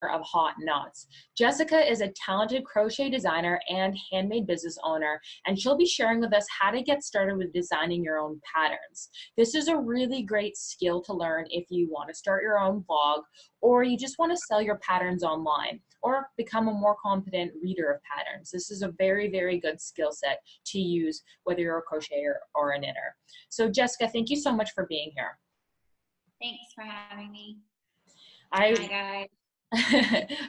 of Hot Knots. Jessica is a talented crochet designer and handmade business owner, and she'll be sharing with us how to get started with designing your own patterns. This is a really great skill to learn if you want to start your own blog, or you just want to sell your patterns online, or become a more competent reader of patterns. This is a very, very good skill set to use whether you're a crocheter or a knitter. So Jessica, thank you so much for being here. Thanks for having me. Hi guys.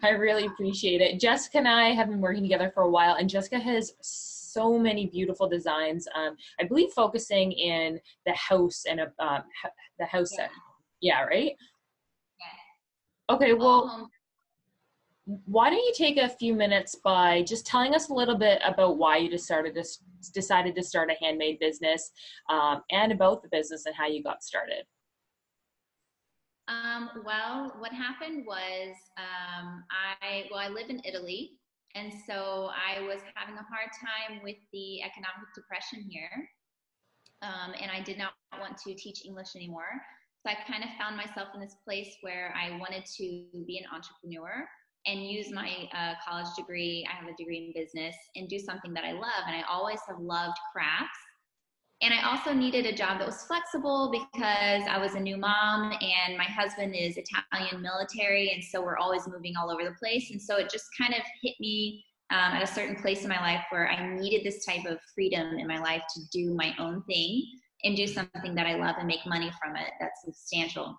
I really appreciate it. Jessica and I have been working together for a while, and Jessica has so many beautiful designs. I believe focusing in the house and the house set. Yeah, right? Yeah. Okay, well, why don't you take a few minutes by just telling us a little bit about why you decided to start a handmade business, and about the business and how you got started. Well, what happened was I live in Italy, and so I was having a hard time with the economic depression here, and I did not want to teach English anymore. So I kind of found myself in this place where I wanted to be an entrepreneur and use my college degree. I have a degree in business, and do something that I love, and I always have loved crafts. And I also needed a job that was flexible because I was a new mom and my husband is Italian military. And so we're always moving all over the place. And so it just kind of hit me at a certain place in my life where I needed this type of freedom in my life to do my own thing and do something that I love and make money from it that's substantial.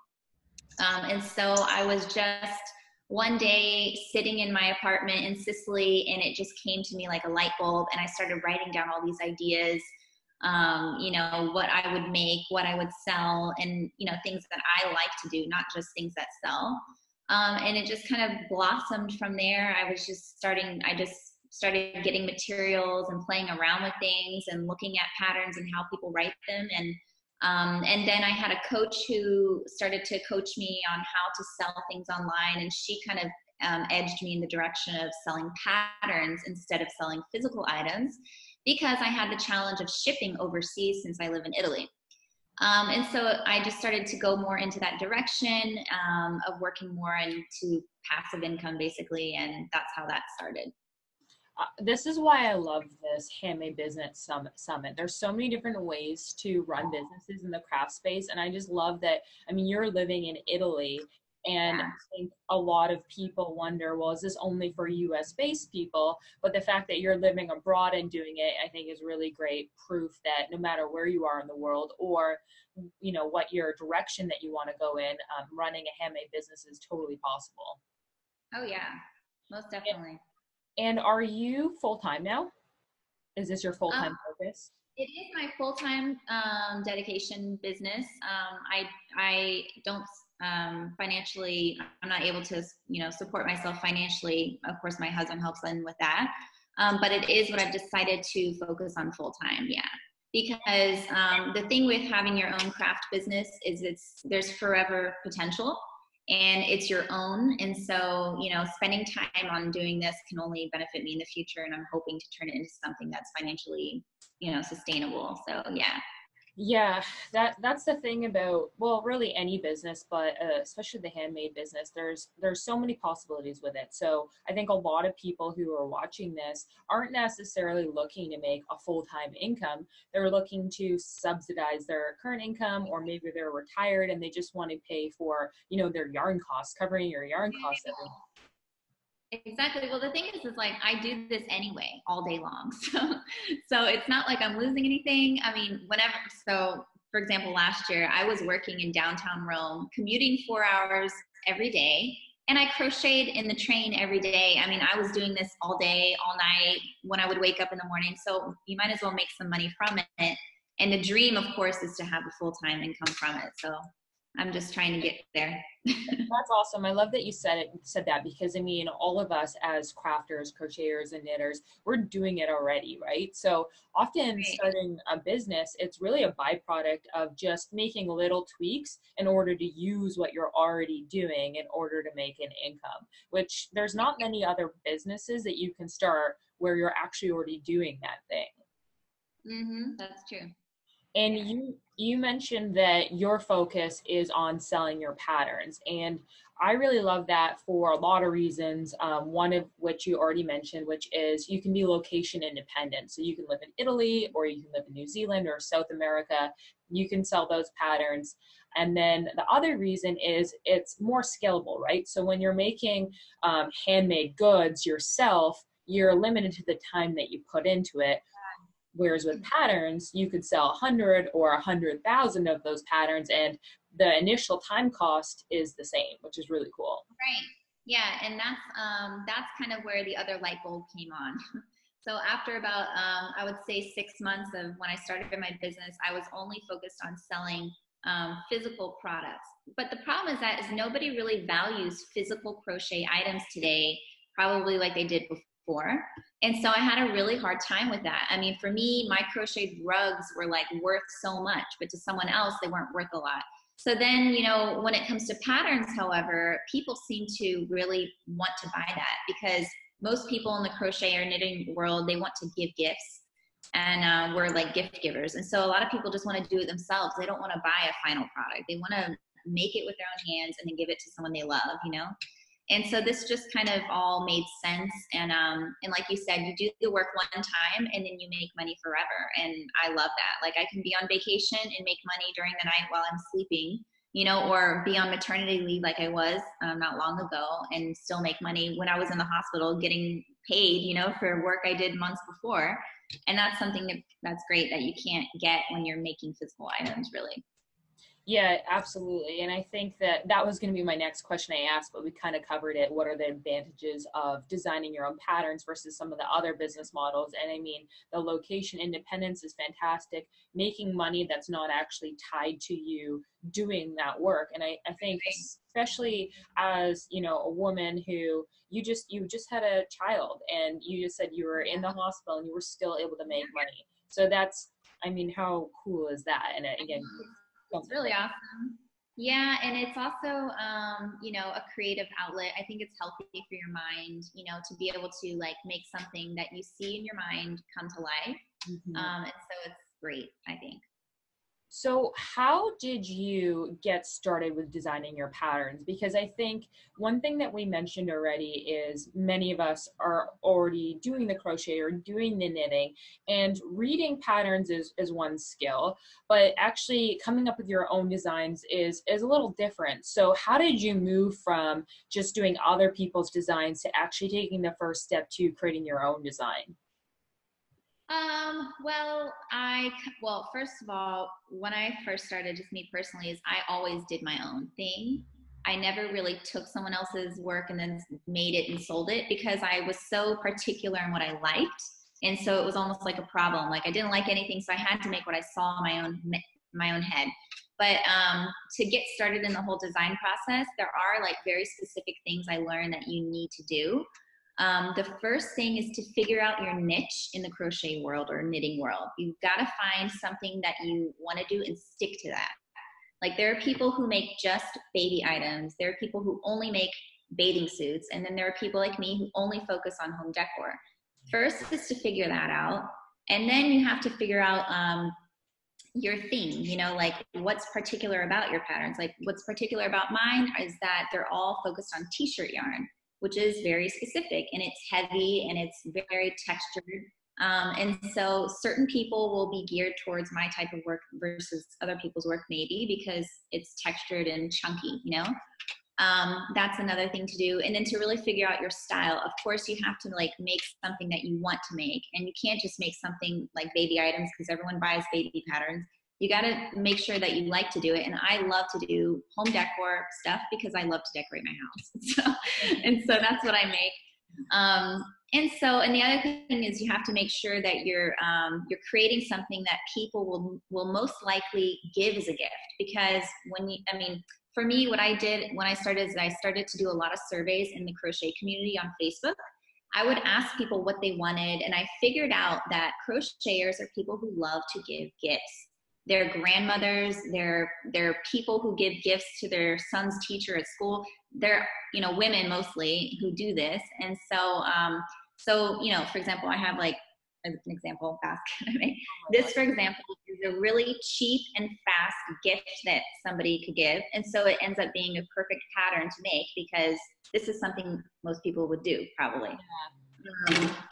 And so I was just one day sitting in my apartment in Sicily, and it just came to me like a light bulb. And I started writing down all these ideas. What I would make, what I would sell, and, things that I like to do, not just things that sell. And it just kind of blossomed from there. I just started getting materials and playing around with things and looking at patterns and how people write them. And then I had a coach who started to coach me on how to sell things online. And she kind of edged me in the direction of selling patterns instead of selling physical items, because I had the challenge of shipping overseas since I live in Italy. And so I just started to go more into that direction of working more into passive income, basically, and that's how that started. This is why I love this Handmade Business Summit. There's so many different ways to run businesses in the craft space, and I just love that, you're living in Italy. And I think a lot of people wonder, well, is this only for US based people? But the fact that you're living abroad and doing it, I think is really great proof that no matter where you are in the world, or, what your direction that you want to go in, running a handmade business is totally possible. Oh yeah, most definitely. And are you full-time now? Is this your full-time focus? It is my full-time dedication business. I don't financially, I'm not able to, support myself financially. Of course, my husband helps in with that. But it is what I've decided to focus on full-time. Yeah. Because the thing with having your own craft business is there's forever potential, and it's your own. And so, spending time on doing this can only benefit me in the future. And I'm hoping to turn it into something that's financially, sustainable. So yeah. Yeah, that's the thing about, well, really any business, but especially the handmade business, there's so many possibilities with it. So I think a lot of people who are watching this aren't necessarily looking to make a full-time income. They're looking to subsidize their current income, or maybe they're retired and they just want to pay for, their yarn costs, covering your yarn costs every month. Exactly. Well, the thing is like, I do this anyway, all day long. So it's not like I'm losing anything. So for example, last year I was working in downtown Rome, commuting 4 hours every day. And I crocheted in the train every day. I was doing this all day, all night, when I would wake up in the morning. So you might as well make some money from it. And the dream, of course, is to have a full-time income from it. So I'm just trying to get there. That's awesome. I love that you said that, because all of us as crafters, crocheters, and knitters, we're doing it already, right? So often starting a business, it's really a byproduct of just making little tweaks in order to use what you're already doing in order to make an income, which there's not many other businesses that you can start where you're actually already doing that thing. Mm-hmm. That's true. And you mentioned that your focus is on selling your patterns, and I really love that for a lot of reasons. One of which you already mentioned, which is you can be location independent. So you can live in Italy, or you can live in New Zealand or South America. You can sell those patterns. And then the other reason is it's more scalable, right? So when you're making handmade goods yourself, you're limited to the time that you put into it. Whereas with patterns, you could sell 100 or 100,000 of those patterns, and the initial time cost is the same, which is really cool. Right. Yeah, and that's kind of where the other light bulb came on. So after about I would say 6 months of when I started my business, I was only focused on selling physical products. But the problem is nobody really values physical crochet items today, probably like they did before. And so I had a really hard time with that. I mean, for me, my crocheted rugs were like worth so much, but to someone else, they weren't worth a lot. So then, when it comes to patterns, however, people seem to really want to buy that because most people in the crochet or knitting world, they want to give gifts, and we're like gift givers. And so a lot of people just want to do it themselves. They don't want to buy a final product. They want to make it with their own hands and then give it to someone they love. And so this just kind of all made sense. And like you said, you do the work one time and then you make money forever. And I love that. Like I can be on vacation and make money during the night while I'm sleeping, or be on maternity leave like I was not long ago and still make money when I was in the hospital getting paid, for work I did months before. And that's something that's great that you can't get when you're making physical items, really. Yeah, absolutely. And I think that that was going to be my next question I asked, but we kind of covered it. What are the advantages of designing your own patterns versus some of the other business models? And I mean, the location independence is fantastic, making money that's not actually tied to you doing that work. And I think especially as, a woman who you just had a child and you just said you were in the hospital and you were still able to make money. So that's, I mean, how cool is that? And again, It's really awesome. Yeah, and it's also, a creative outlet. I think it's healthy for your mind, to be able to like make something that you see in your mind come to life. Mhm. And so it's great, I think. So, how did you get started with designing your patterns? Because I think one thing that we mentioned already is many of us are already doing the crochet or doing the knitting, and reading patterns is one skill, but actually coming up with your own designs is a little different. So, how did you move from just doing other people's designs to actually taking the first step to creating your own design? Well, first of all, when I first started, just me personally, is I always did my own thing. I never really took someone else's work and then made it and sold it because I was so particular in what I liked. And so it was almost like a problem. Like I didn't like anything, so I had to make what I saw in my own head. But to get started in the whole design process, there are like very specific things I learned that you need to do. The first thing is to figure out your niche in the crochet world or knitting world. You've got to find something that you want to do and stick to that. Like there are people who make just baby items. There are people who only make bathing suits. And then there are people like me who only focus on home decor. First is to figure that out. And then you have to figure out your theme, like what's particular about your patterns. Like what's particular about mine is that they're all focused on t-shirt yarn, which is very specific and it's heavy and it's very textured. And so certain people will be geared towards my type of work versus other people's work maybe because it's textured and chunky. That's another thing to do. And then to really figure out your style, of course you have to like make something that you want to make, and you can't just make something like baby items because everyone buys baby patterns. You got to make sure that you like to do it. And I love to do home decor stuff because I love to decorate my house. So that's what I make. And the other thing is you have to make sure that you're creating something that people will most likely give as a gift. Because for me, what I did when I started is I started to do a lot of surveys in the crochet community on Facebook. I would ask people what they wanted, and I figured out that crocheters are people who love to give gifts. They're grandmothers, they're people who give gifts to their son's teacher at school. They're, women mostly who do this. And so, for example, I have like as an example, basket I make. Oh my This, God. for example, is a really cheap and fast gift that somebody could give. And so it ends up being a perfect pattern to make because this is something most people would do probably.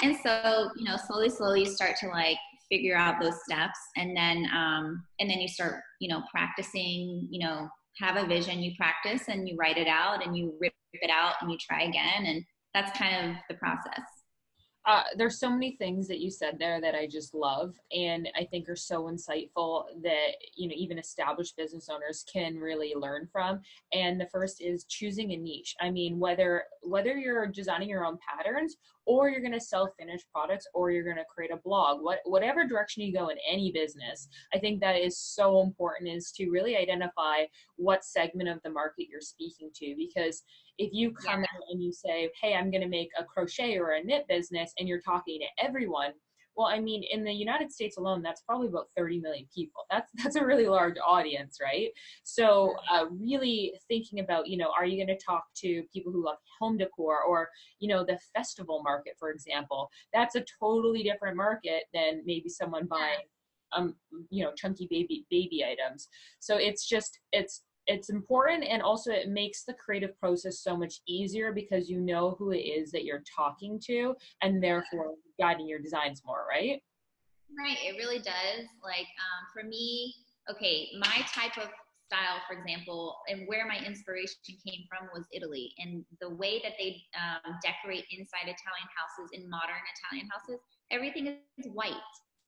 And so, you know, slowly you start to like figure out those steps, and then you start, you know, practicing, you know, have a vision, you practice and you write it out and you rip it out and you try again. And that's kind of the process. There's so many things that you said there that I just love and I think are so insightful that, you know, even established business owners can really learn from. And the first is choosing a niche. I mean, whether you're designing your own patterns or you're going to sell finished products or you're going to create a blog, whatever direction you go in any business, I think that is so important, is to really identify what segment of the market you're speaking to. Because if you come out and you say, hey, I'm going to make a crochet or a knit business, and you're talking to everyone, well, I mean, in the United States alone, that's probably about 30 million people. That's a really large audience, right? So really thinking about, you know, are you going to talk to people who love home decor, or, you know, the festival market, for example? That's a totally different market than maybe someone buying you know, chunky baby items. So it's important, and also it makes the creative process so much easier because you know who it is that you're talking to, and therefore guiding your designs more, right? Right, it really does. Like for me, okay, my type of style, for example, and where my inspiration came from was Italy, and the way that they decorate inside Italian houses, in modern Italian houses, everything is white.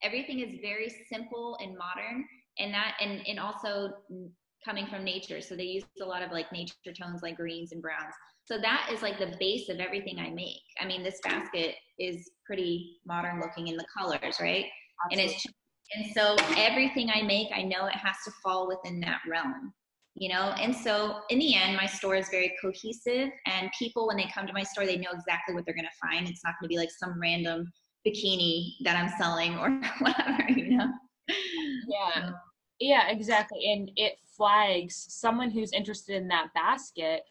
Everything is very simple and modern, and also coming from nature. So they use a lot of like nature tones, like greens and browns. So that is like the base of everything I make. I mean, this basket is pretty modern looking in the colors, right? And Absolutely. and so everything I make, I know it has to fall within that realm, you know? And so in the end, my store is very cohesive, and people, when they come to my store, they know exactly what they're going to find. It's not going to be like some random bikini that I'm selling or whatever, you know? Yeah. Yeah, exactly. And it flags someone who's interested in that basket.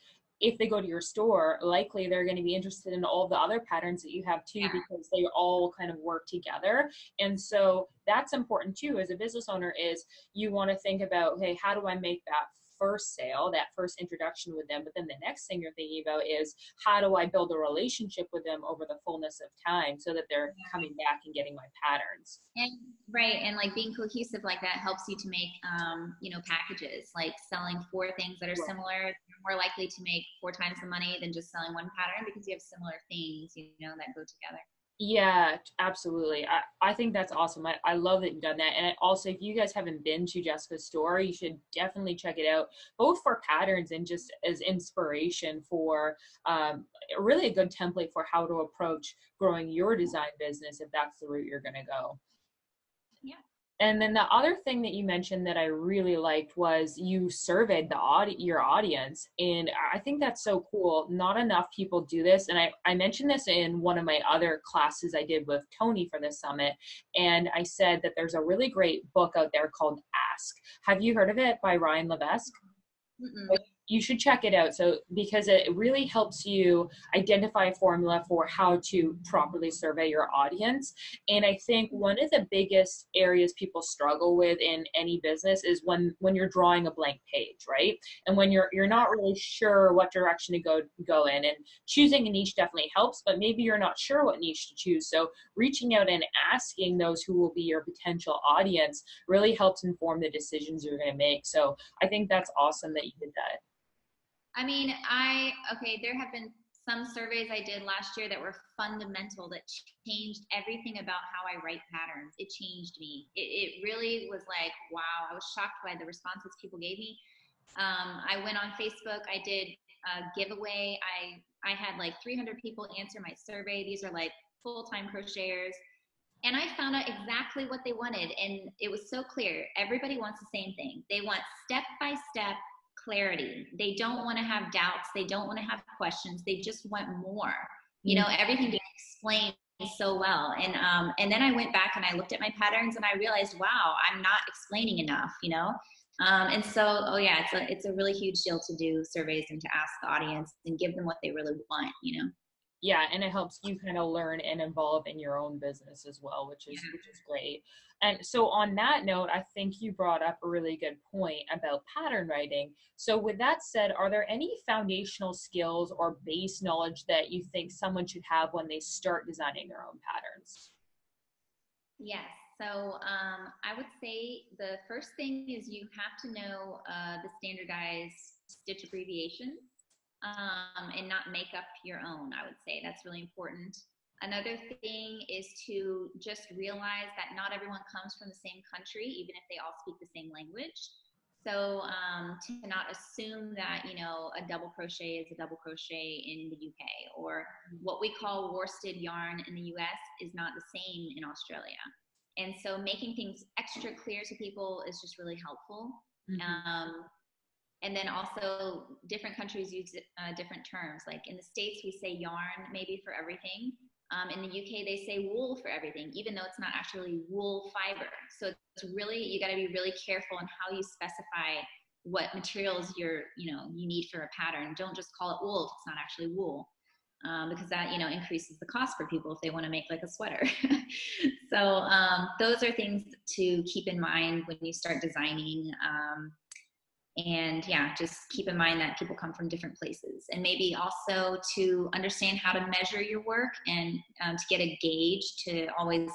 If they go to your store, likely they're going to be interested in all the other patterns that you have too, Yeah. because they all kind of work together. And so that's important too as a business owner, is you want to think about, hey, how do I make that first sale, that first introduction with them? But then the next thing you're thinking about is, how do I build a relationship with them over the fullness of time so that they're coming back and getting my patterns? And right, and like being cohesive like that helps you to make, you know, packages, like selling four things that are similar. You're more likely to make four times the money than just selling one pattern because you have similar things, you know, that go together. Yeah, absolutely. I think that's awesome. I love that you've done that. And also, if you guys haven't been to Jessica's store, you should definitely check it out, both for patterns and just as inspiration for really a good template for how to approach growing your design business if that's the route you're going to go. Yeah. And then the other thing that you mentioned that I really liked was you surveyed your audience. And I think that's so cool. Not enough people do this. And I mentioned this in one of my other classes I did with Tony for the summit. And I said that there's a really great book out there called Ask. Have you heard of it, by Ryan Levesque? Mm-mm. You should check it out. So because it really helps you identify a formula for how to properly survey your audience. And I think one of the biggest areas people struggle with in any business is when you're drawing a blank page, right? And when you're not really sure what direction to go in. And choosing a niche definitely helps, but maybe you're not sure what niche to choose. So reaching out and asking those who will be your potential audience really helps inform the decisions you're going to make. So I think that's awesome that you did that. I mean, okay, there have been some surveys I did last year that were fundamental, that changed everything about how I write patterns. It changed me. It really was like, wow, I was shocked by the responses people gave me. I went on Facebook, I did a giveaway. I had like 300 people answer my survey. These are like full-time crocheters. And I found out exactly what they wanted. And it was so clear. Everybody wants the same thing. They want step-by-step clarity. They don't want to have doubts. They don't want to have questions. They just want more. You know, everything being explained so well. And then I went back and I looked at my patterns and I realized, wow, I'm not explaining enough, you know? And so, oh yeah, it's a really huge deal to do surveys and to ask the audience and give them what they really want, you know? Yeah, and it helps you kind of learn and evolve in your own business as well, which is great. And so on that note, I think you brought up a really good point about pattern writing. So with that said, are there any foundational skills or base knowledge that you think someone should have when they start designing their own patterns? Yes. So I would say the first thing is you have to know the standardized stitch abbreviations and not make up your own. I would say that's really important. Another thing is to just realize that not everyone comes from the same country, even if they all speak the same language. So to not assume that, you know, a double crochet is a double crochet in the UK, or what we call worsted yarn in the US is not the same in Australia. And so making things extra clear to people is just really helpful. Mm-hmm. And then also different countries use different terms. Like in the States, we say yarn maybe for everything. In the UK, they say wool for everything, even though it's not actually wool fiber. So it's really, you got to be really careful on how you specify what materials you need for a pattern. Don't just call it wool if it's not actually wool, because that, increases the cost for people if they want to make like a sweater. So those are things to keep in mind when you start designing. And yeah, just keep in mind that people come from different places, and maybe also to understand how to measure your work, and to get a gauge, to always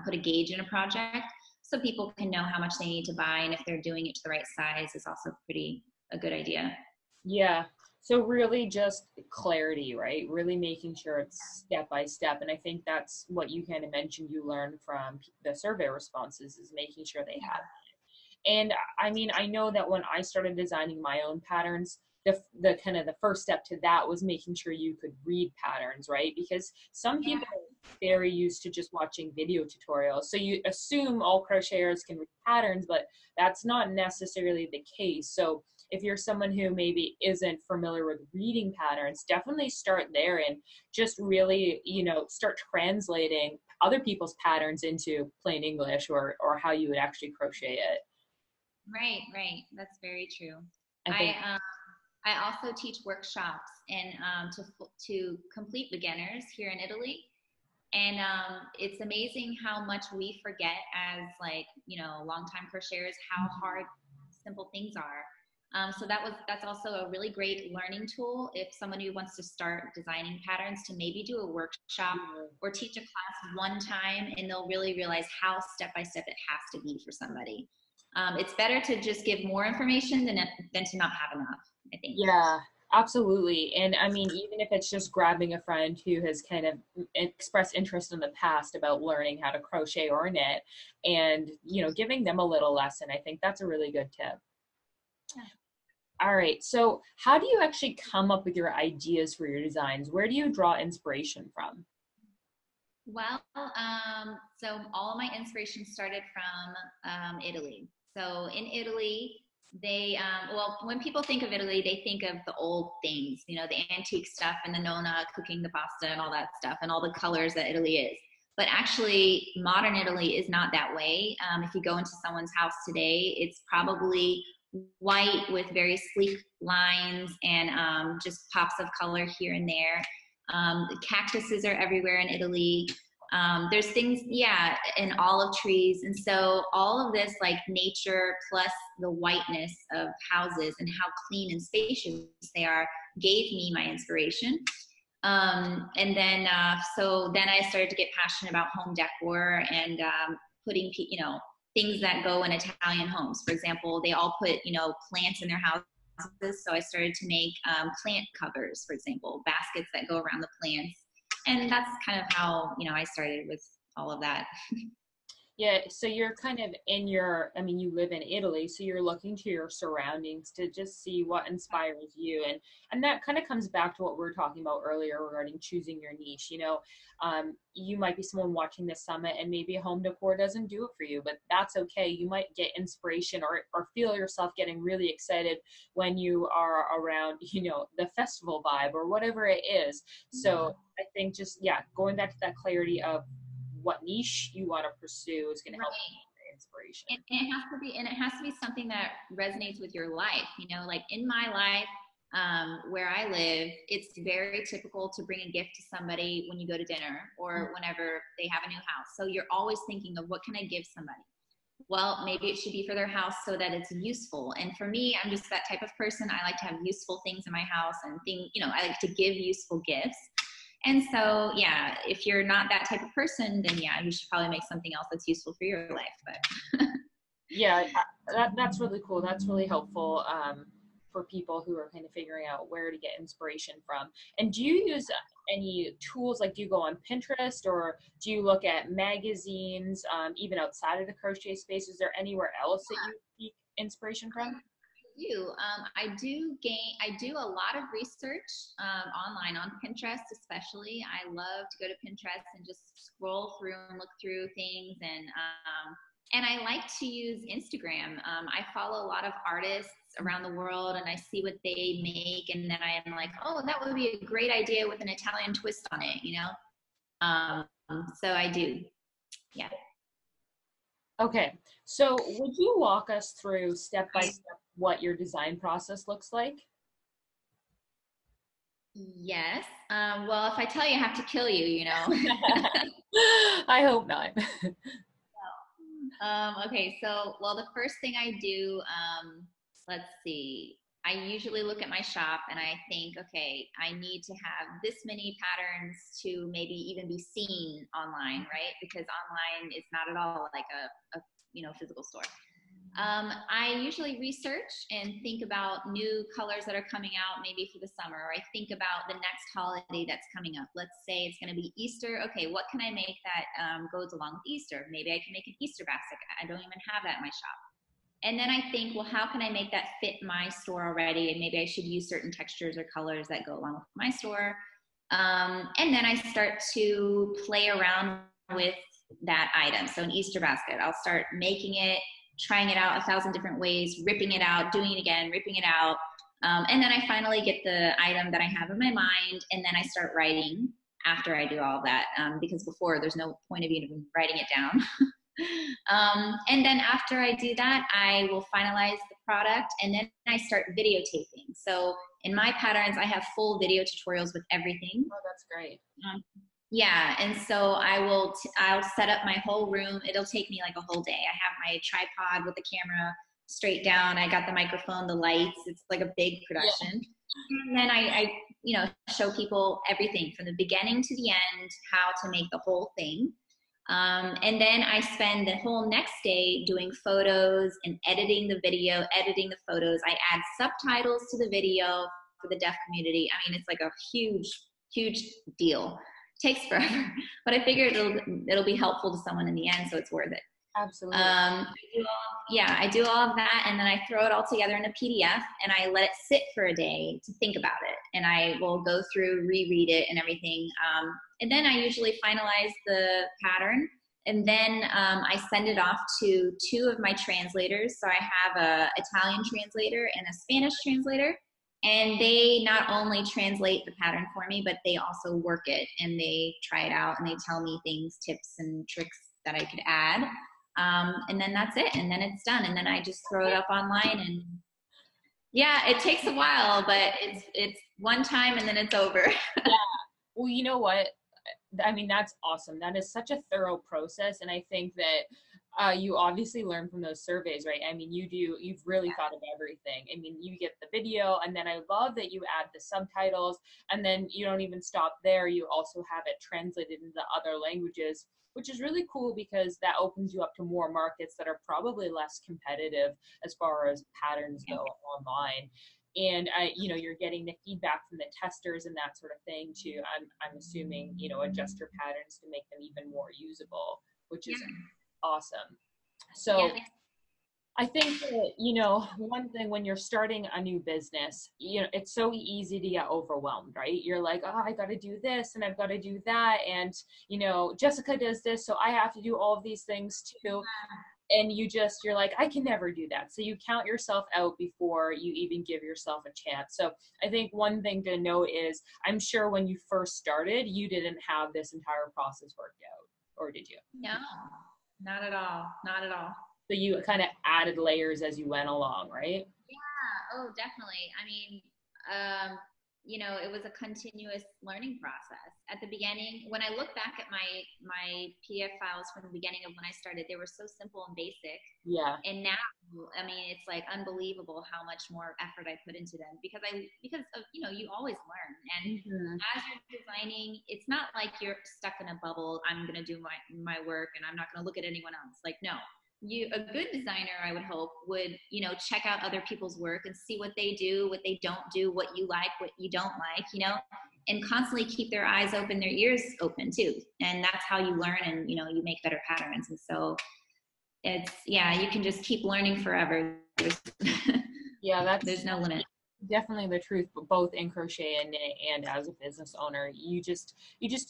put a gauge in a project so people can know how much they need to buy, and if they're doing it to the right size is also a good idea. Yeah. So really just clarity, right? Really making sure it's step by step. And I think that's what you kind of mentioned you learned from the survey responses, is making sure they have. And I mean, I know that when I started designing my own patterns, the kind of the first step to that was making sure you could read patterns, right? Because some Yeah. people are very used to just watching video tutorials. So you assume all crocheters can read patterns, but that's not necessarily the case. So if you're someone who maybe isn't familiar with reading patterns, definitely start there and just really, start translating other people's patterns into plain English, or how you would actually crochet it. Right, right. That's very true. I I think, um, I also teach workshops and to complete beginners here in Italy, and it's amazing how much we forget as, like, longtime crocheters, how hard simple things are. So that's also a really great learning tool if someone who wants to start designing patterns, to maybe do a workshop or teach a class one time, and they'll really realize how step by step it has to be for somebody. It's better to just give more information than to not have enough, I think. yeah, absolutely. And I mean, even if it's just grabbing a friend who has kind of expressed interest in the past about learning how to crochet or knit, and, giving them a little lesson, I think that's a really good tip. Yeah. All right. So how do you actually come up with your ideas for your designs? Where do you draw inspiration from? Well, so all of my inspiration started from Italy. So in Italy, when people think of Italy, they think of the old things, the antique stuff and the nonna cooking the pasta and all that stuff and all the colors that Italy is. But actually, modern Italy is not that way. If you go into someone's house today, it's probably white with very sleek lines and just pops of color here and there. Cactuses are everywhere in Italy. There's things, yeah, and olive trees. And so all of this, like nature plus the whiteness of houses and how clean and spacious they are, gave me my inspiration. And then, so then I started to get passionate about home decor and putting, things that go in Italian homes. For example, they all put, plants in their houses. So I started to make plant covers, for example, baskets that go around the plants. And that's kind of how, I started with all of that. Yeah, so you're kind of I mean, you live in Italy, so you're looking to your surroundings to just see what inspires you. And that kind of comes back to what we were talking about earlier regarding choosing your niche. You might be someone watching this summit and maybe home decor doesn't do it for you, but that's okay. You might get inspiration, or feel yourself getting really excited when you are around, the festival vibe or whatever it is. So I think just, yeah, going back to that clarity of what niche you want to pursue is going to help you with inspiration. And it has to be something that resonates with your life. Like in my life, where I live, it's very typical to bring a gift to somebody when you go to dinner or whenever they have a new house. So you're always thinking of what can I give somebody? Well, maybe it should be for their house so that it's useful. And for me, I'm just that type of person. I like to have useful things in my house and I like to give useful gifts. And so, yeah, if you're not that type of person, then yeah, you should probably make something else that's useful for your life. But Yeah, that's really cool. That's really helpful for people who are kind of figuring out where to get inspiration from. And do you use any tools? Like, do you go on Pinterest, or do you look at magazines, even outside of the crochet space? Is there anywhere else that you seek inspiration from? I do a lot of research online on Pinterest, especially. I love to go to Pinterest and just scroll through and look through things, and I like to use Instagram. I follow a lot of artists around the world, and I see what they make, and then I am like, oh, that would be a great idea with an Italian twist on it, you know. So I do, yeah. Okay, so would you walk us through step by step what your design process looks like? Yes. Well, if I tell you, I have to kill you, you know. I hope not. Okay, so, well, the first thing I do, let's see, I usually look at my shop and I think, okay, I need to have this many patterns to maybe even be seen online, right? Because online is not at all like a physical store. I usually research and think about new colors that are coming out maybe for the summer, or I think about the next holiday that's coming up. Let's say it's going to be Easter. Okay, what can I make that goes along with Easter? Maybe I can make an Easter basket. I don't even have that in my shop. And then I think, well, how can I make that fit my store already? And maybe I should use certain textures or colors that go along with my store. And then I start to play around with that item. So an Easter basket, I'll start making it, trying it out 1,000 different ways, ripping it out, doing it again, ripping it out. And then I finally get the item that I have in my mind, and then I start writing after I do all that, because before there's no point of even writing it down. And then after I do that, I will finalize the product, and then I start videotaping. So in my patterns, I have full video tutorials with everything. Oh, that's great. Yeah, and so I'll set up my whole room. It'll take me like a whole day. I have my tripod with the camera straight down. I got the microphone, the lights. It's like a big production. Yeah. And then I show people everything from the beginning to the end, how to make the whole thing. And then I spend the whole next day doing photos and editing the video, editing the photos. I add subtitles to the video for the deaf community. I mean, it's like a huge, huge deal. Takes forever, but I figure it'll be helpful to someone in the end, so it's worth it. Absolutely. I do all of that, and then I throw it all together in a PDF, and I let it sit for a day to think about it, and I will go through, reread it, and everything. And then I usually finalize the pattern, and then I send it off to 2 of my translators. So I have a Italian translator and a Spanish translator. And they not only translate the pattern for me, but they also work it, and they try it out, and they tell me things, tips and tricks that I could add. And then that's it. And then it's done. And then I just throw it up online, and yeah, it takes a while, but it's one time and then it's over. Yeah. Well, you know what? I mean, that's awesome. That is such a thorough process. And I think that you obviously learn from those surveys, right? I mean, you've really thought of everything. I mean, you get the video, and then I love that you add the subtitles, and then you don't even stop there. You also have it translated into other languages, which is really cool because that opens you up to more markets that are probably less competitive as far as patterns go online. And you're getting the feedback from the testers and that sort of thing too. I'm assuming, adjust your patterns to make them even more usable, which is awesome. So I think that, one thing when you're starting a new business, it's so easy to get overwhelmed, right? You're like, oh, I got to do this and I've got to do that. And, Jessica does this, so I have to do all of these things too. And you're like, I can never do that. So you count yourself out before you even give yourself a chance. So I think one thing to note is, I'm sure when you first started, you didn't have this entire process worked out, or did you? No, not at all. Not at all. So you kind of added layers as you went along, right? Yeah. Oh, definitely. I mean, you know, it was a continuous learning process. At the beginning, when I look back at my PDF files from the beginning of when I started, they were so simple and basic. Yeah. And now, I mean, it's like unbelievable how much more effort I put into them because of, you know, you always learn. And Mm-hmm. as you're designing, it's not like you're stuck in a bubble. I'm going to do my work and I'm not going to look at anyone else. Like, no, a good designer, I would hope, would, you know, check out other people's work and see what they do, what they don't do, what you like, what you don't like, you know, and constantly keep their eyes open, their ears open too. And that's how you learn and, you know, you make better patterns. And so it's, yeah, you can just keep learning forever. Yeah, There's that's no limit. definitely the truth, but both in crochet and as a business owner, you just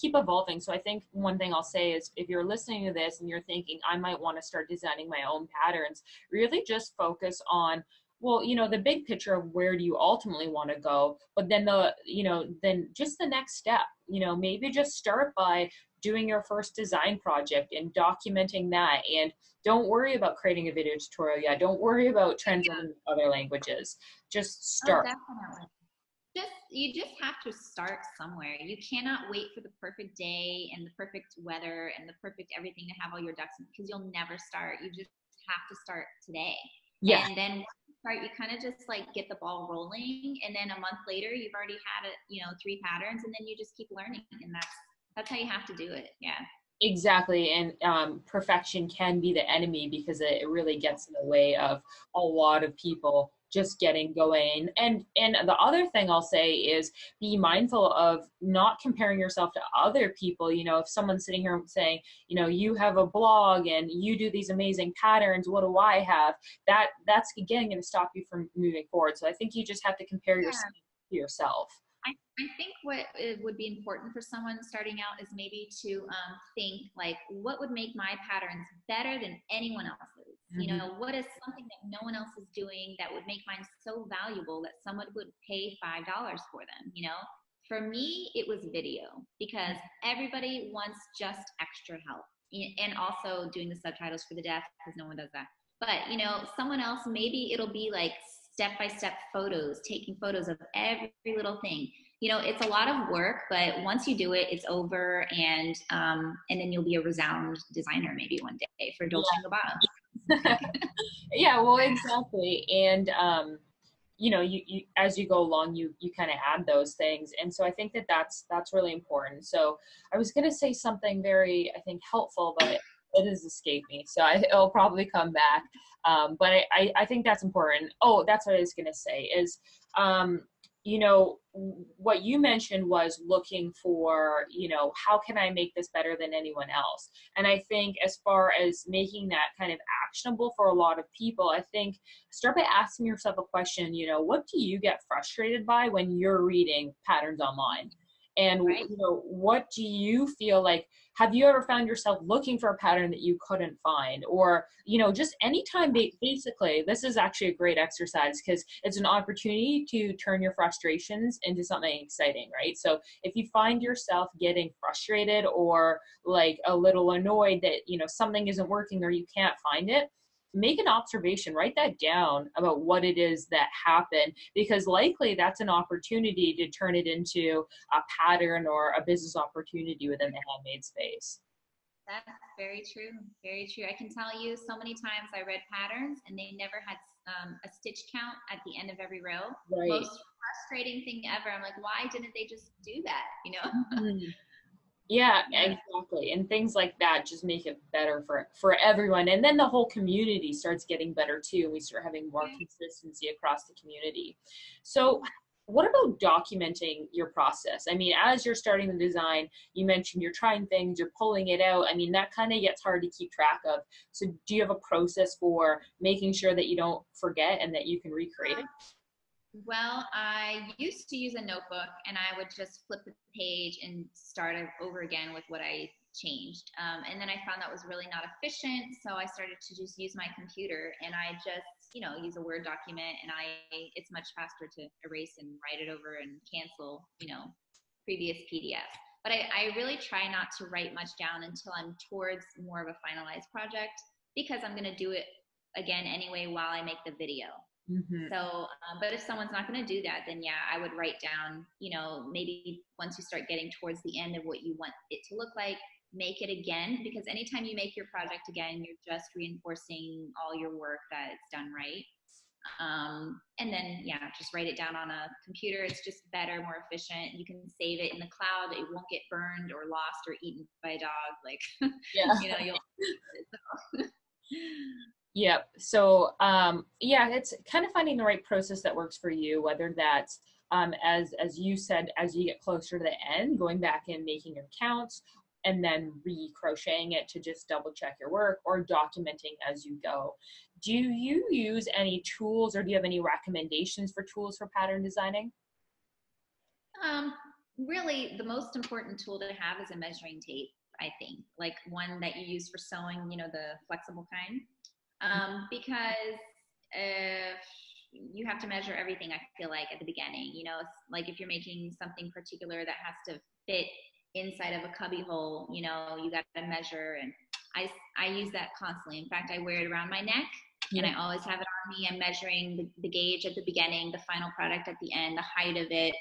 keep evolving. So I think one thing I'll say is if you're listening to this and you're thinking I might want to start designing my own patterns, really just focus on, well, you know, the big picture of where do you ultimately want to go, but then then just the next step, you know, maybe just start by doing your first design project and documenting that, and don't worry about creating a video tutorial yet, don't worry about translating other languages, just Oh, start. definitely. You just have to start somewhere. You cannot wait for the perfect day and the perfect weather and the perfect everything to have all your ducks in because you'll never start. You just have to start today. Yeah, And then once you start, you kind of just like get the ball rolling. And then a month later, you've already had it, you know, 3 patterns, and then you just keep learning. And that's how you have to do it. Yeah. exactly. And perfection can be the enemy because it really gets in the way of a lot of people just getting going. And the other thing I'll say is be mindful of not comparing yourself to other people. You know, if someone's sitting here saying, you know, you have a blog and you do these amazing patterns, what do I have? That's again going to stop you from moving forward. So I think you just have to compare yourself to yourself. I think what it would be important for someone starting out is maybe to think like, what would make my patterns better than anyone else's? You Mm-hmm. know, what is something that no one else is doing that would make mine so valuable that someone would pay $5 for them? You know, for me, it was video because everybody wants just extra help and also doing the subtitles for the deaf because no one does that. But, you know, someone else, maybe it'll be like step by step photos, taking photos of every little thing. You know, it's a lot of work, but once you do it, it's over, and then you'll be a renowned designer maybe one day for Dolce & Gabbana. Yeah, well, exactly. And you know, you as you go along, you kind of add those things, and so I think that's really important. So I was going to say something very, I think, helpful, but it has escaped me, so it'll probably come back. But I think that's important. Oh, that's what I was going to say is, you know, what you mentioned was looking for, you know, how can I make this better than anyone else? And I think as far as making that kind of actionable for a lot of people, I think start by asking yourself a question, you know, what do you get frustrated by when you're reading patterns online? And, Right? you know, what do you feel like, have you ever found yourself looking for a pattern that you couldn't find? Or, you know, just anytime, basically, this is actually a great exercise because it's an opportunity to turn your frustrations into something exciting, right? So if you find yourself getting frustrated or like a little annoyed that, you know, something isn't working or you can't find it, make an observation, write that down about what it is that happened, because likely that's an opportunity to turn it into a pattern or a business opportunity within the handmade space. That's very true. Very true. I can tell you so many times I read patterns and they never had a stitch count at the end of every row. Right. Most frustrating thing ever. I'm like, why didn't they just do that? You know? Mhm. Yeah, Yeah. exactly. And things like that just make it better for everyone. And then the whole community starts getting better too. And we start having more consistency across the community. So what about documenting your process? I mean, as you're starting the design, you mentioned you're trying things, you're pulling it out. I mean, that kind of gets hard to keep track of. So do you have a process for making sure that you don't forget and that you can recreate it? Well, I used to use a notebook and I would just flip the page and start over again with what I changed. And then I found that was really not efficient. So I started to just use my computer and I just, you know, use a Word document and it's much faster to erase and write it over and cancel, you know, previous PDFs. But I really try not to write much down until I'm towards more of a finalized project because I'm going to do it again anyway while I make the video. Hmm. So, but if someone's not going to do that, then yeah, I would write down, maybe once you start getting towards the end of what you want it to look like, make it again, because anytime you make your project again, you're just reinforcing all your work that it's done right. And then, yeah, just write it down on a computer. It's just better, more efficient. You can save it in the cloud. It won't get burned or lost or eaten by a dog. Like, Yeah. you'll. Yep. So, yeah, it's kind of finding the right process that works for you, whether that's, as you said, as you get closer to the end, going back and making your counts and then re-crocheting it to just double check your work, or documenting as you go. Do you use any tools, or do you have any recommendations for tools for pattern designing? Um, Really, the most important tool to have is a measuring tape, I think, like one that you use for sewing, the flexible kind. Because if you have to measure everything, I feel like at the beginning, it's like if you're making something particular that has to fit inside of a cubby hole, you got to measure. And I use that constantly. In fact, I wear it around my neck, and Yeah. I always have it on me. I'm measuring the gauge at the beginning, the final product at the end, the height of it.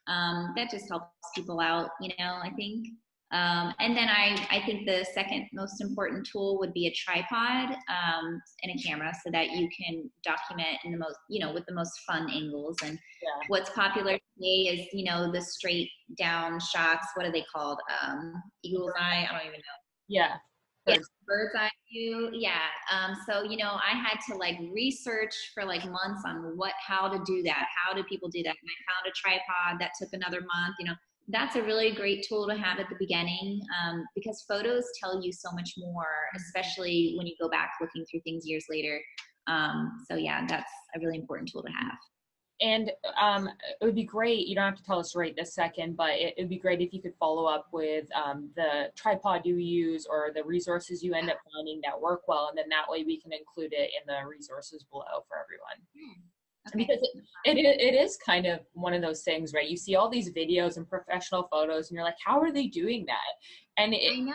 That just helps people out, I think. And then I think the second most important tool would be a tripod and a camera, so that you can document in the most, with the most fun angles. And Yeah. what's popular today is, the straight down shots. What are they called? Eagle's eye? I don't even know. Yeah. Yeah, Birds. bird's eye view. Yeah. So, I had to like research for like months on how to do that. How do people do that? And I found a tripod that took another month. That's a really great tool to have at the beginning, because photos tell you so much more, especially when you go back looking through things years later. So yeah, that's a really important tool to have. And it would be great, you don't have to tell us right this second, but it would be great if you could follow up with the tripod you use or the resources you end up finding that work well. And then that way we can include it in the resources below for everyone. Okay. Because it is kind of one of those things, right? You see all these videos and professional photos and you're like, how are they doing that? And I know.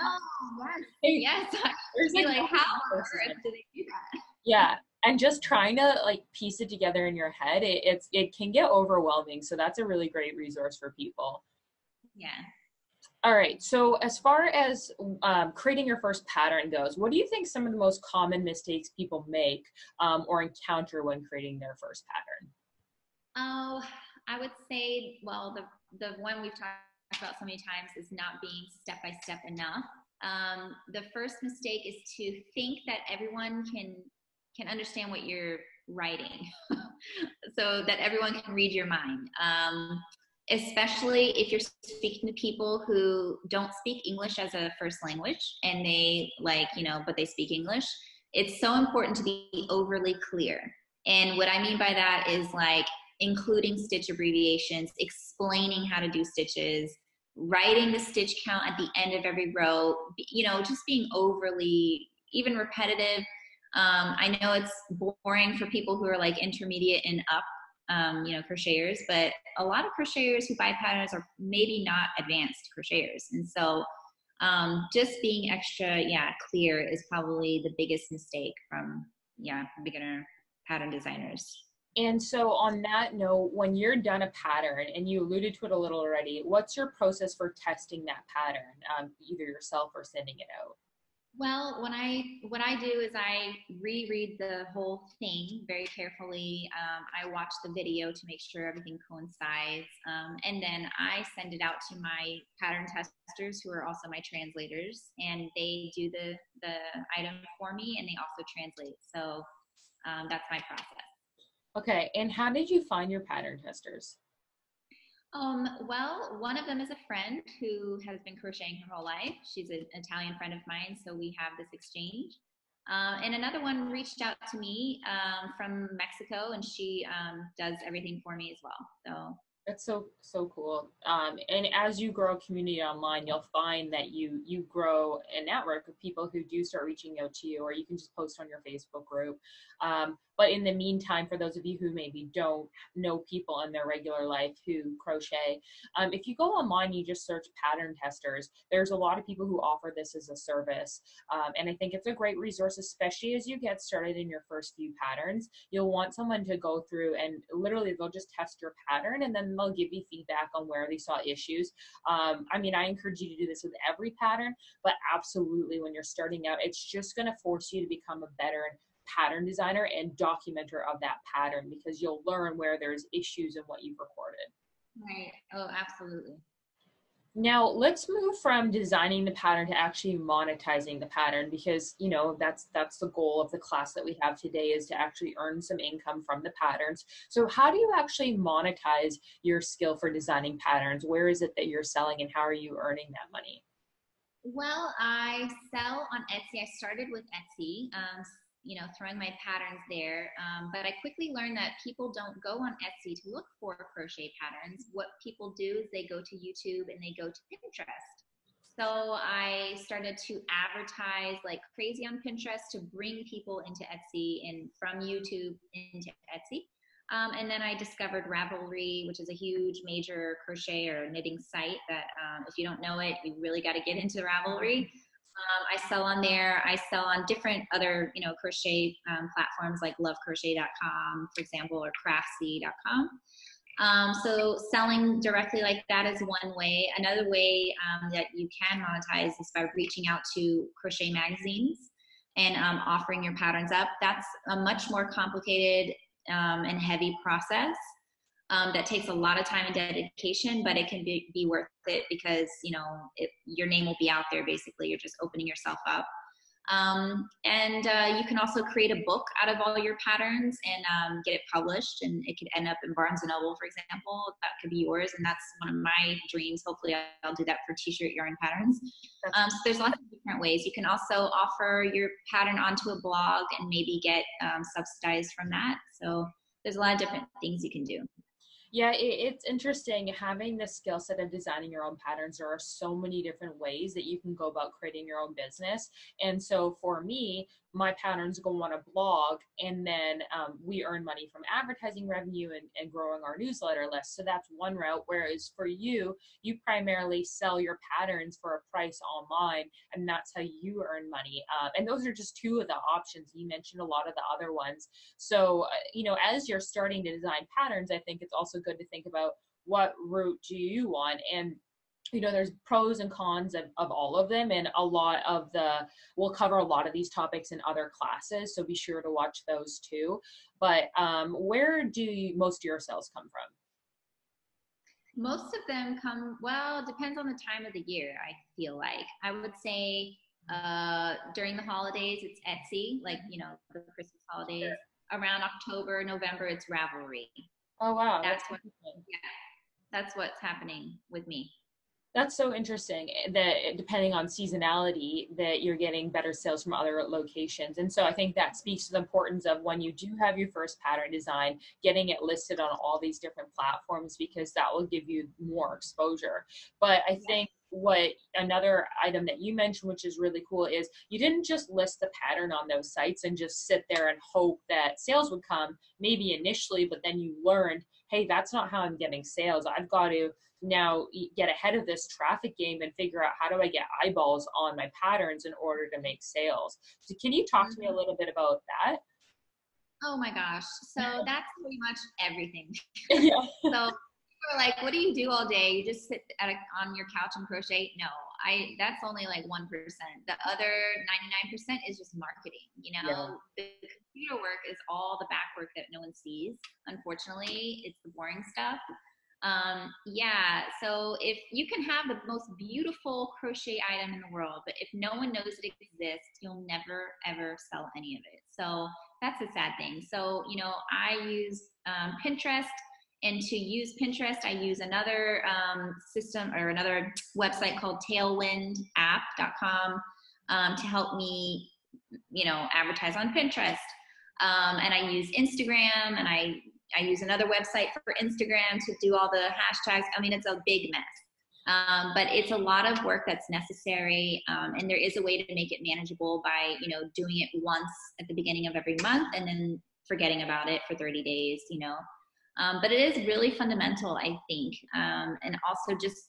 it, Yes. Yes. there's Be like like, no how on resources. earth do they do that? Yeah, and just trying to like piece it together in your head, it can get overwhelming. So that's a really great resource for people. Yeah. All right, so as far as creating your first pattern goes, what do you think some of the most common mistakes people make or encounter when creating their first pattern? Oh, I would say, well, the one we've talked about so many times is not being step by step enough. The first mistake is to think that everyone can understand what you're writing, so that everyone can read your mind. Especially if you're speaking to people who don't speak English as a first language, and they but they speak English. It's so important to be overly clear. And what I mean by that is like including stitch abbreviations, explaining how to do stitches, writing the stitch count at the end of every row, just being overly, even repetitive. I know it's boring for people who are like intermediate and up, crocheters, but a lot of crocheters who buy patterns are maybe not advanced crocheters. And so just being extra, clear is probably the biggest mistake from, beginner pattern designers. And so on that note, when you're done a pattern, and you alluded to it a little already, what's your process for testing that pattern, either yourself or sending it out? Well, what I do is I reread the whole thing very carefully. I watch the video to make sure everything coincides, and then I send it out to my pattern testers, who are also my translators, and they do the item for me, and they also translate. So that's my process. Okay, and how did you find your pattern testers? Well, one of them is a friend who has been crocheting her whole life. She's an Italian friend of mine, so we have this exchange. And another one reached out to me from Mexico, and she does everything for me as well. So That's so cool. And as you grow a community online, you'll find that you grow a network of people who do start reaching out to you, or you can just post on your Facebook group. But in the meantime, for those of you who maybe don't know people in their regular life who crochet, if you go online, you just search pattern testers. There's a lot of people who offer this as a service, and I think it's a great resource, especially as you get started in your first few patterns. You'll want someone to go through and literally they'll just test your pattern and then they'll give you feedback on where they saw issues. I mean, I encourage you to do this with every pattern, but absolutely when you're starting out, it's just going to force you to become a better pattern designer and documenter of that pattern, because you'll learn where there's issues in what you've recorded. Right. Oh, absolutely. Now let's move from designing the pattern to actually monetizing the pattern, because that's the goal of the class that we have today, is to actually earn some income from the patterns. So how do you actually monetize your skill for designing patterns? Where is it that you're selling and how are you earning that money? Well, I sell on Etsy. I started with Etsy, throwing my patterns there. But I quickly learned that people don't go on Etsy to look for crochet patterns. What people do is they go to YouTube and they go to Pinterest. So I started to advertise like crazy on Pinterest to bring people into Etsy and from YouTube into Etsy. And then I discovered Ravelry, which is a huge major crochet or knitting site that if you don't know it, you really got to get into Ravelry. I sell on there. I sell on different other, crochet platforms like lovecrochet.com, for example, or craftsy.com. So selling directly like that is one way. Another way that you can monetize is by reaching out to crochet magazines and offering your patterns up. That's a much more complicated and heavy process that takes a lot of time and dedication, but it can be worth it because, your name will be out there. Basically, you're just opening yourself up. And you can also create a book out of all your patterns and get it published, and it could end up in Barnes & Noble, for example. That could be yours, and that's one of my dreams. Hopefully I'll do that for t-shirt yarn patterns. So there's lots of different ways. You can also offer your pattern onto a blog and maybe get subsidized from that. So there's a lot of different things you can do. Yeah, it's interesting having the skill set of designing your own patterns. There are so many different ways that you can go about creating your own business. And so for me, my patterns go on a blog, and then we earn money from advertising revenue and growing our newsletter list. So that's one route. Whereas for you, you primarily sell your patterns for a price online, and that's how you earn money. And those are just two of the options. You mentioned a lot of the other ones. So, as you're starting to design patterns, I think it's also good to think about what route do you want. And there's pros and cons of all of them, and we'll cover a lot of these topics in other classes, so be sure to watch those too. But where do most of your sales come from? Most of them it depends on the time of the year. I feel like I would say during the holidays, it's Etsy, like, the Christmas holidays. Around October, November, it's Ravelry. Oh, wow. That's what's happening with me. That's so interesting that depending on seasonality that you're getting better sales from other locations. And so I think that speaks to the importance of when you do have your first pattern design, getting it listed on all these different platforms, because that will give you more exposure. But I think another item that you mentioned, which is really cool, is you didn't just list the pattern on those sites and just sit there and hope that sales would come, maybe initially, but then you learned, hey, that's not how I'm getting sales. I've got to now get ahead of this traffic game and figure out how do I get eyeballs on my patterns in order to make sales. So can you talk to me a little bit about that? Oh my gosh. So that's pretty much everything. Yeah. So people are like, what do you do all day? You just sit on your couch and crochet? No, that's only like 1%. The other 99% is just marketing. Yeah. The computer work is all the back work that no one sees. Unfortunately, it's the boring stuff. So if you can have the most beautiful crochet item in the world, but if no one knows it exists, you'll never ever sell any of it. So that's a sad thing. So, I use Pinterest, and to use Pinterest, I use another system or another website called tailwindapp.com to help me, advertise on Pinterest. And I use Instagram, and I I use another website for Instagram to do all the hashtags. I mean, it's a big mess. But it's a lot of work that's necessary, and there is a way to make it manageable by, you know, doing it once at the beginning of every month and then forgetting about it for 30 days, you know. But it is really fundamental, I think, and also just,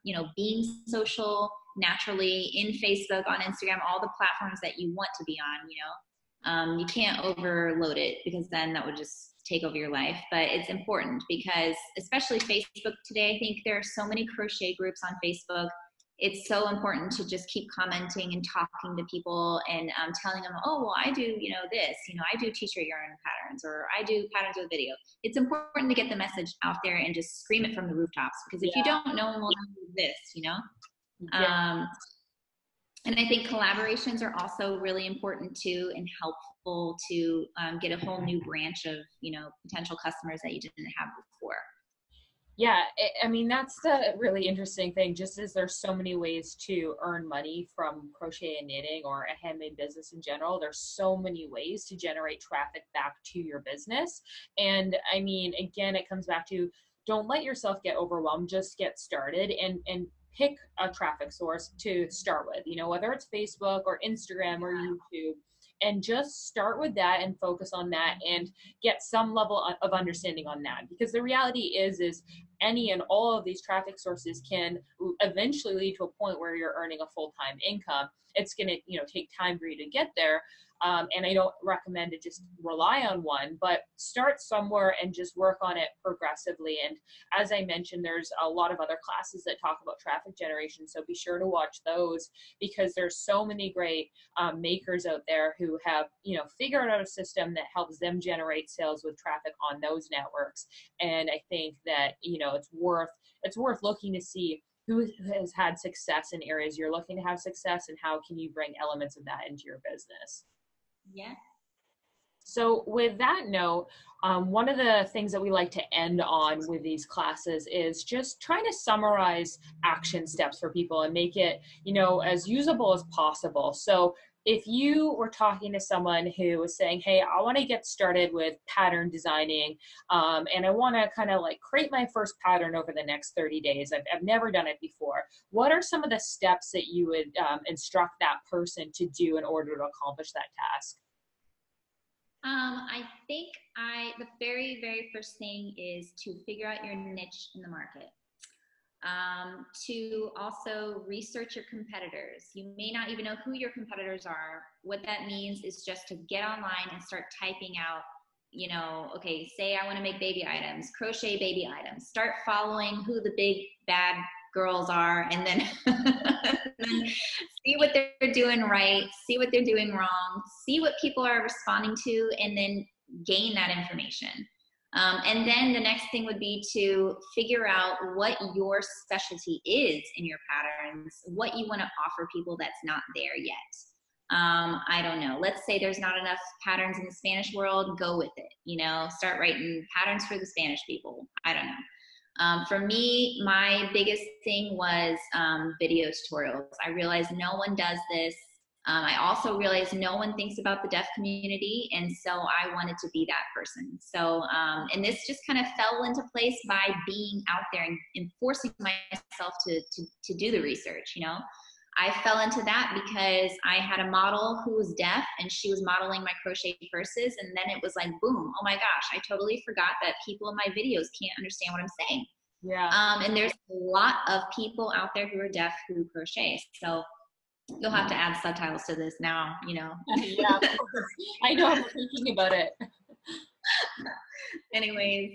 you know, being social naturally in Facebook, on Instagram, all the platforms that you want to be on, you know. You can't overload it because then that would just take over your life. But it's important because, especially Facebook today, I think there are so many crochet groups on Facebook. It's so important to just keep commenting and talking to people and telling them, oh, well, I do, you know, this, you know, I do t-shirt yarn patterns, or I do patterns with video. It's important to get the message out there and just scream it from the rooftops, because if you don't, no one will know this, you know. And I think collaborations are also really important too, and helpful to get a whole new branch of, you know, potential customers that you didn't have before. Yeah, I mean, that's the really interesting thing, just as there's so many ways to earn money from crochet and knitting or a handmade business in general. There's so many ways to generate traffic back to your business. And I mean, again, it comes back to, don't let yourself get overwhelmed, just get started and pick a traffic source to start with, you know, whether it's Facebook or Instagram or YouTube. And just start with that and focus on that and get some level of understanding on that. Because the reality is any and all of these traffic sources can eventually lead to a point where you're earning a full-time income. It's going to, you know, take time for you to get there. And I don't recommend to just rely on one, but start somewhere and just work on it progressively. And as I mentioned, there's a lot of other classes that talk about traffic generation. So be sure to watch those, because there's so many great makers out there who have, you know, figured out a system that helps them generate sales with traffic on those networks. And I think that, you know, it's worth looking to see who has had success in areas you're looking to have success, and how can you bring elements of that into your business. Yeah. So with that note, one of the things that we like to end on with these classes is just trying to summarize action steps for people and make it, you know, as usable as possible. So if you were talking to someone who was saying, hey, I want to get started with pattern designing, and I want to kind of like create my first pattern over the next 30 days. I've never done it before. What are some of the steps that you would instruct that person to do in order to accomplish that task? I think the very, very first thing is to figure out your niche in the market. To also research your competitors. You may not even know who your competitors are. What that means is just to get online and start typing out, you know, okay, say I want to make baby items, crochet baby items. Start following who the big bad girls are, and then see what they're doing right, see what they're doing wrong, see what people are responding to, and then gain that information. And then the next thing would be to figure out what your specialty is in your patterns, what you want to offer people that's not there yet. I don't know. Let's say there's not enough patterns in the Spanish world, go with it. You know, start writing patterns for the Spanish people. I don't know. For me, my biggest thing was video tutorials. I realized no one does this. I also realized no one thinks about the deaf community, and so I wanted to be that person. So, and this just kind of fell into place by being out there and forcing myself to do the research, you know. I fell into that because I had a model who was deaf, and she was modeling my crochet purses, and then it was like, boom, oh my gosh, I totally forgot that people in my videos can't understand what I'm saying. Yeah. And there's a lot of people out there who are deaf who crochet. So you'll have to add subtitles to this now, you know. Yeah, I know, I'm thinking about it. Anyways,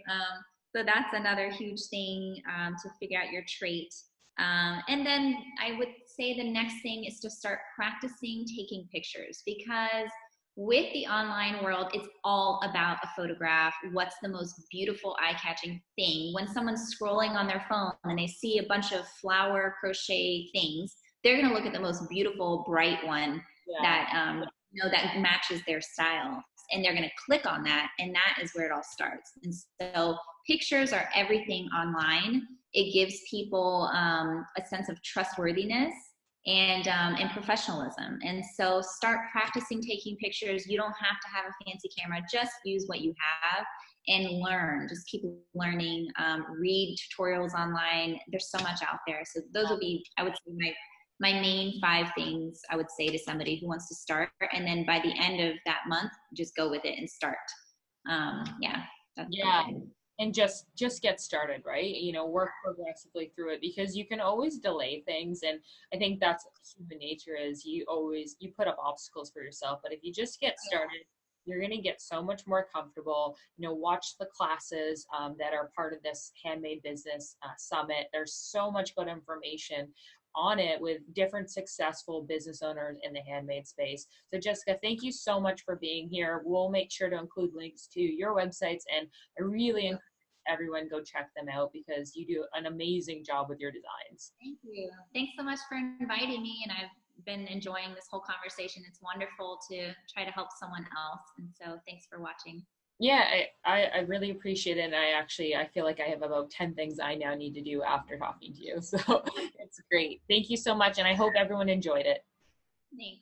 so that's another huge thing, to figure out your trait. And then I would say the next thing is to start practicing taking pictures, because with the online world, it's all about a photograph. What's the most beautiful, eye-catching thing? When someone's scrolling on their phone and they see a bunch of flower crochet things, they're going to look at the most beautiful, bright one that, you know, that matches their style. And they're going to click on that, and that is where it all starts. And so pictures are everything online. It gives people a sense of trustworthiness and professionalism. And so start practicing taking pictures. You don't have to have a fancy camera. Just use what you have and learn. Just keep learning. Read tutorials online. There's so much out there. So those would be, I would say, my main 5 things I would say to somebody who wants to start. And then by the end of that month, just go with it and start. Yeah. Yeah. And just get started, right? You know, work progressively through it, because you can always delay things. And I think that's human nature, is you put up obstacles for yourself. But if you just get started, you're going to get so much more comfortable. You know, watch the classes that are part of this Handmade Business Summit. There's so much good information on it with different successful business owners in the handmade space. So Jessica, thank you so much for being here. We'll make sure to include links to your websites, and I really encourage everyone go check them out, because you do an amazing job with your designs. Thank you. Thanks so much for inviting me, and I've been enjoying this whole conversation. It's wonderful to try to help someone else, and so thanks for watching. Yeah, I really appreciate it. And I feel like I have about 10 things I now need to do after talking to you. So it's great. Thank you so much. And I hope everyone enjoyed it. Thanks.